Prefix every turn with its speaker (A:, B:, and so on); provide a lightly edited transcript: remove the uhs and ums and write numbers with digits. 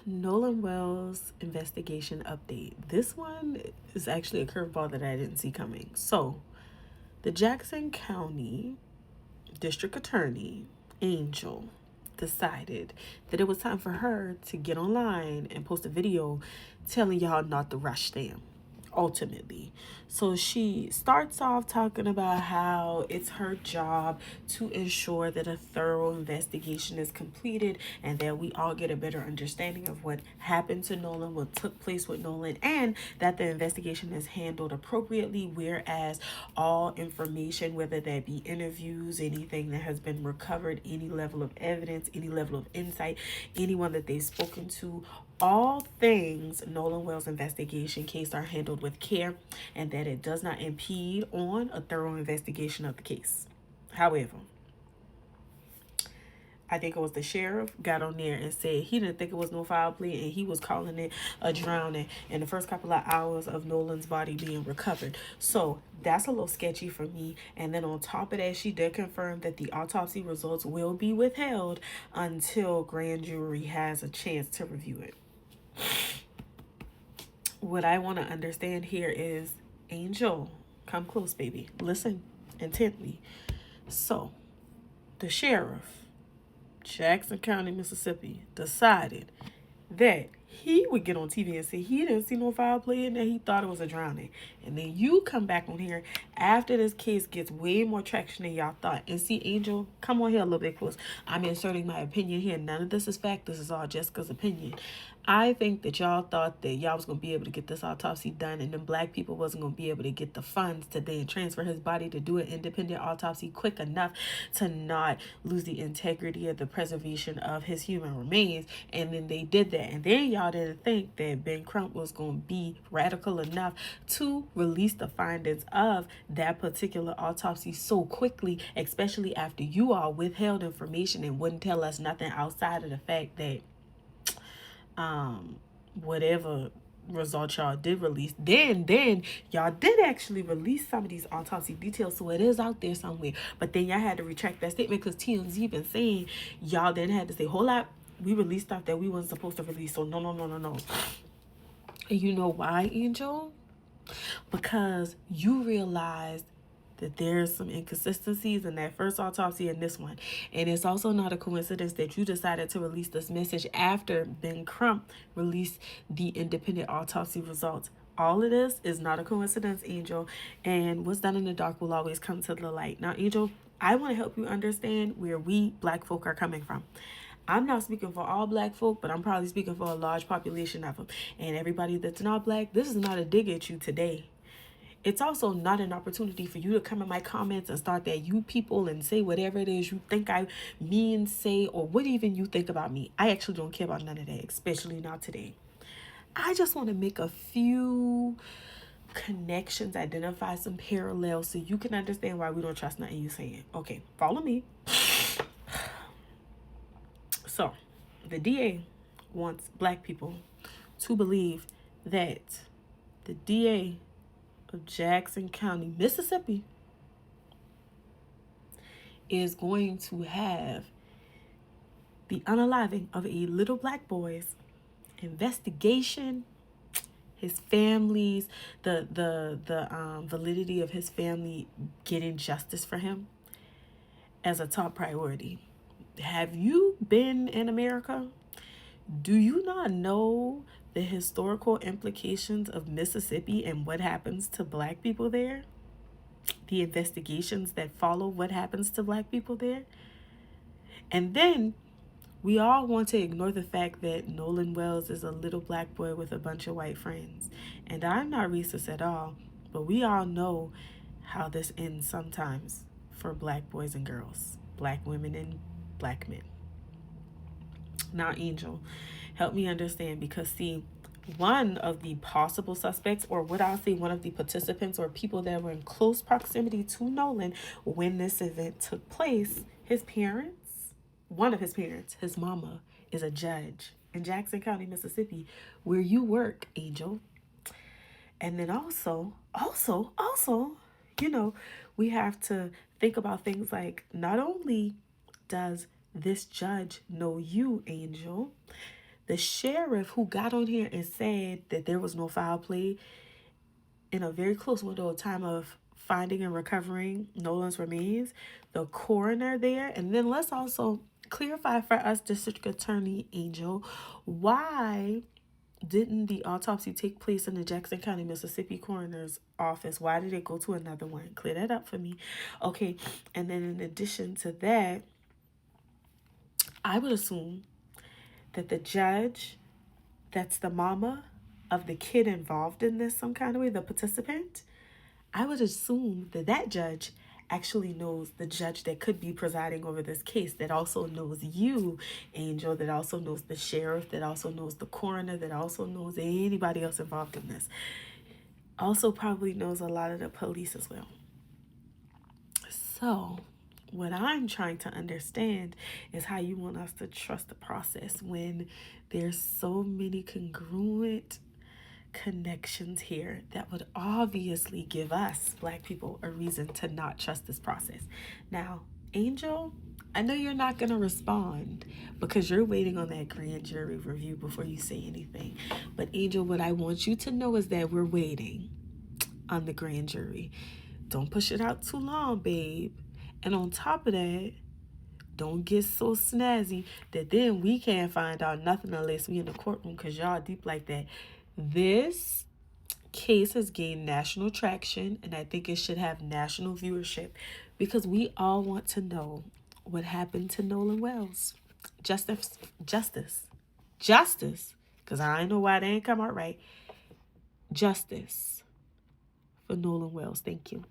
A: Nolan Wells investigation update. This one is actually a curveball that I didn't see coming. So, the Jackson County District Attorney, Angel, decided that it was time for her to get online and post a video telling y'all not to rush them ultimately. So she starts off talking about how it's her job to ensure that a thorough investigation is completed and that we all get a better understanding of what happened to Nolan, what took place with Nolan, and that the investigation is handled appropriately, whereas all information, whether that be interviews, anything that has been recovered, any level of evidence, any level of insight, anyone that they've spoken to, all things Nolan Wells investigation case are handled with care and that it does not impede on a thorough investigation of the case. However, I think it was the sheriff got on there and said he didn't think it was no foul play and he was calling it a drowning in the first couple of hours of Nolan's body being recovered. So that's a little sketchy for me. And then on top of that, she did confirm that the autopsy results will be withheld until grand jury has a chance to review it. What I want to understand here is, Angel, come close, baby. Listen intently. So, the sheriff, Jackson County, Mississippi, decided that he would get on TV and say he didn't see no foul play and that he thought it was a drowning. And then you come back on here after this case gets way more traction than y'all thought. And see, Angel, come on here a little bit close. I'm inserting my opinion here. None of this is fact. This is all Jessica's opinion. I think that y'all thought that y'all was going to be able to get this autopsy done and then black people wasn't going to be able to get the funds to then transfer his body to do an independent autopsy quick enough to not lose the integrity of the preservation of his human remains. And then they did that. And then y'all didn't think that Ben Crump was going to be radical enough to release the findings of that particular autopsy so quickly, especially after you all withheld information and wouldn't tell us nothing outside of the fact that whatever results y'all did release, then y'all did actually release some of these autopsy details, so it is out there somewhere. But then y'all had to retract that statement because TMZ been saying y'all then had to say, hold up, we released stuff that we wasn't supposed to release. So no. And you know why, Angel? Because you realized that there's some inconsistencies in that first autopsy and this one. And it's also not a coincidence that you decided to release this message after Ben Crump released the independent autopsy results. All of this is not a coincidence, Angel. And what's done in the dark will always come to the light. Now, Angel, I want to help you understand where we black folk are coming from. I'm not speaking for all black folk, but I'm probably speaking for a large population of them. And everybody that's not black, this is not a dig at you today. It's also not an opportunity for you to come in my comments and start that you people and say whatever it is you think I mean, say, or what even you think about me. I actually don't care about none of that, especially not today. I just want to make a few connections, identify some parallels so you can understand why we don't trust nothing you saying. Okay, follow me. So, the DA wants black people to believe that the DA of Jackson County, Mississippi, is going to have the unaliving of a little black boy's investigation, his family's, the validity of his family getting justice for him as a top priority. Have you been in America? Do you not know the historical implications of Mississippi and what happens to black people there? The investigations that follow what happens to black people there? And then we all want to ignore the fact that Nolan Wells is a little black boy with a bunch of white friends. And I'm not racist at all, but we all know how this ends sometimes for black boys and girls, black women and black men. Now, Angel, help me understand, because see, one of the possible suspects, or what I'll say, one of the participants or people that were in close proximity to Nolan when this event took place, his parents, one of his parents, his mama, is a judge in Jackson County, Mississippi, where you work, Angel. And then also, we have to think about things like, not only does this judge know you, Angel, The sheriff who got on here and said that there was no foul play in a very close window of time of finding and recovering Nolan's remains, the coroner there, and then let's also clarify for us, District Attorney Angel, why didn't the autopsy take place in the Jackson County, Mississippi coroner's office? Why did it go to another one? Clear that up for me. Okay, and then in addition to that, I would assume that the judge, that's the mama of the kid involved in this some kind of way, the participant, I would assume that that judge actually knows the judge that could be presiding over this case, that also knows you, Angel, that also knows the sheriff, that also knows the coroner, that also knows anybody else involved in this. Also probably knows a lot of the police as well. So what I'm trying to understand is how you want us to trust the process when there's so many congruent connections here that would obviously give us Black people a reason to not trust this process. Now, Angel, I know you're not going to respond because you're waiting on that grand jury review before you say anything. But Angel, what I want you to know is that we're waiting on the grand jury. Don't push it out too long, babe. And on top of that, don't get so snazzy that then we can't find out nothing unless we in the courtroom because y'all deep like that. This case has gained national traction, and I think it should have national viewership because we all want to know what happened to Nolan Wells. Justice, because I know why they ain't come out right. Justice for Nolan Wells. Thank you.